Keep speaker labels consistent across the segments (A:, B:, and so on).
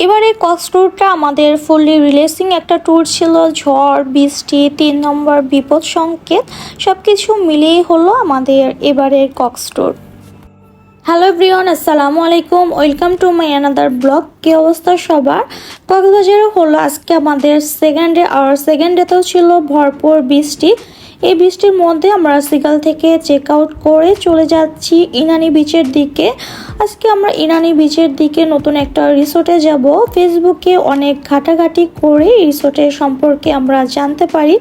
A: এবারে কক্স ট্যুরটা আমাদের ফুললি রিল্যাক্সিং একটা ট্যুর ছিল। ঝড় বৃষ্টি 3 নম্বর বিপদ সংকেত সবকিছু মিলিয়েই হলো আমাদের এবারের কক্স ট্যুর। হ্যালো এভরিওয়ান, আসসালামু আলাইকুম, welcome to my another blog. কী অবস্থা সবার? কক্সবাজারে হলো আজকে আমাদের সেকেন্ড ডে, আর সেকেন্ড ডেতেও ছিল ভরপুর বৃষ্টি। এই বৃষ্টির মধ্যে আমরা সিকাল থেকে চেক আউট করে চলে যাচ্ছি ইনানি বিচের দিকে। আজকে আমরা ইনানি বিচের দিকে নতুন একটা রিসোর্টে যাব। ফেসবুকে অনেক ঘাটাঘাটি করে রিসোর্টের সম্পর্কে আমরা জানতে পারি।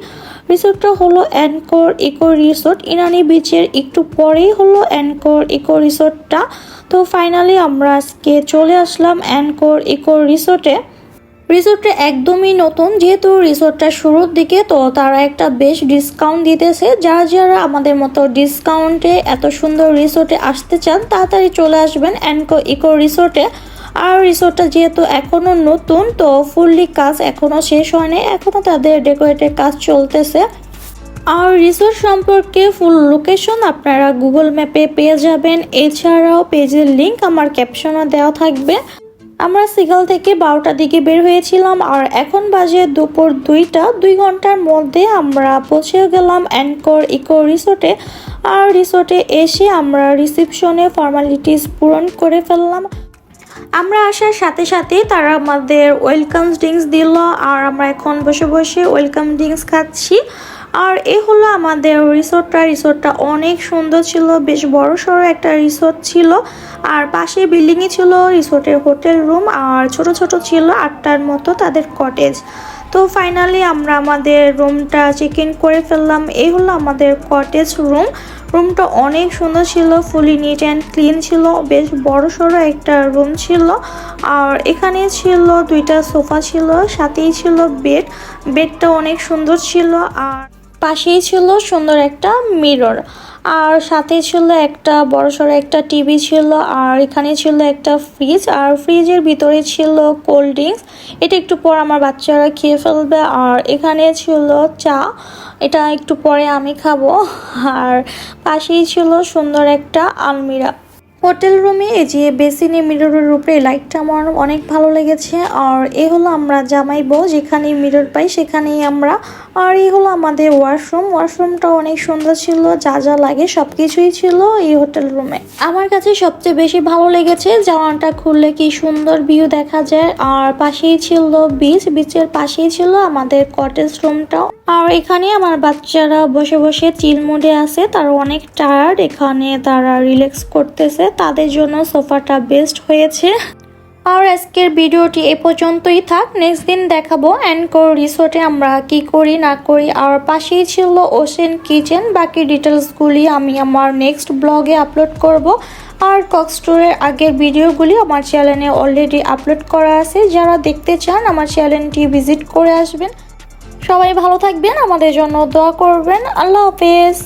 A: রিসোর্টটা হলো অ্যানকর ইকো রিসোর্ট। ইনানি বিচের একটু পরেই হলো অ্যানকর ইকো রিসোর্টটা। তো ফাইনালি আমরা আজকে চলে আসলাম অ্যানকর ইকো রিসোর্টে। রিসোর্টটা একদমই নতুন, যেহেতু রিসোর্টটা শুরুর দিকে, তো তারা একটা বেশ ডিসকাউন্ট দিতেছে। যারা যারা আমাদের মতো ডিসকাউন্টে এত সুন্দর রিসোর্টে আসতে চান তাড়াতাড়ি চলে আসবেন অ্যানকর ইকো রিসোর্টে। আর রিসোর্টটা যেহেতু এখনও নতুন, তো ফুললি কাজ এখনও শেষ হয়নি, এখনও তাদের ডেকোরেটের কাজ চলতেছে। আর রিসোর্ট সম্পর্কে ফুল লোকেশন আপনারা গুগল ম্যাপে পেয়ে যাবেন। এছাড়াও পেজের লিঙ্ক আমার ক্যাপশনে দেওয়া থাকবে। আমরা সিকাল থেকে 12টার দিকে বের হয়েছিলাম, আর এখন বাজে দুপুর 2টা। 2 ঘন্টার মধ্যে আমরা পৌঁছে গেলাম অ্যানকর ইকো রিসোর্টে। আর রিসোর্টে এসে আমরা রিসেপশনে ফর্মালিটিস পূরণ করে ফেললাম। আমরা আসার সাথে সাথে তারা আমাদের ওয়েলকাম ড্রিঙ্কস দিল, আর আমরা এখন বসে বসে ওয়েলকাম ড্রিঙ্কস খাচ্ছি। আর এ হলো আমাদের রিসোর্টটা অনেক সুন্দর ছিল, বেশ বড় সড়ো একটা রিসোর্ট ছিল। আর পাশে বিল্ডিংয়ে ছিল রিসোর্টের হোটেল রুম, আর ছোট ছোট ছিল 8টার মতো তাদের কটেজ। তো ফাইনালি আমরা আমাদের রুমটা চেক ইন করে ফেললাম। এই হলো আমাদের কটেজ রুম। রুমটা অনেক সুন্দর ছিল, ফুলি নিট অ্যান্ড ক্লিন ছিল, বেশ বড় সড়ো একটা রুম ছিল। আর এখানে ছিল 2টা সোফা ছিল, সাথেই ছিল বেডটা অনেক সুন্দর ছিল। আর পাশেই ছিল সুন্দর একটা মিরর, আর সাথে ছিল একটা বড়সড় একটা টিভি ছিল। আর এখানে ছিল একটা ফ্রিজ, আর ফ্রিজের ভিতরে ছিল কোল্ড ড্রিঙ্কস। এটা একটু পর আমার বাচ্চারা খেয়ে ফেলবে। আর এখানে ছিল চা, এটা একটু পরে আমি খাবো। আর পাশেই ছিল সুন্দর একটা আলমিরা। হোটেল রুমে এই যে বেসিনে মিররের উপরে লাইটটা আমার অনেক ভালো লেগেছে। আর এ হলো আমরা জামাই বউ, যেখানে মিরর পাই সেখানেই আমরা। আর এই হলো আমাদের ওয়াশরুমটা অনেক সুন্দর ছিল, যা যা লাগে সবকিছুই ছিল এই হোটেল রুমে। আমার কাছে সবচেয়ে বেশি ভালো লেগেছে জানালাটা খুললে কি সুন্দর ভিউ দেখা যায়। আর পাশেই ছিল বিচের পাশেই ছিল আমাদের কটেজ রুমটাও। আর এখানে আমার বাচ্চারা বসে বসে চিল মোডে আছে, তারা অনেক টায়ার্ড, এখানে তারা রিল্যাক্স করতেছে, তাদের জন্য সোফাটা বেস্ট হয়েছে। আর আজকের ভিডিওটি এ পর্যন্তই থাক, নেক্সট দিন দেখাবো অ্যানকর রিসোর্টে আমরা কি করি না করি। আর পাশেই ছিল ওশেন কিচেন, বাকি ডিটেলসগুলি আমি আমার নেক্সট ব্লগে আপলোড করব। আর কক্স ট্যুরের আগের ভিডিওগুলি আমার চ্যানেলে অলরেডি আপলোড করা আছে, যারা দেখতে চান আমার চ্যানেলটি ভিজিট করে আসবেন। সবাই ভালো থাকবেন, আমাদের জন্য দোয়া করবেন। আল্লাহ হাফেজ।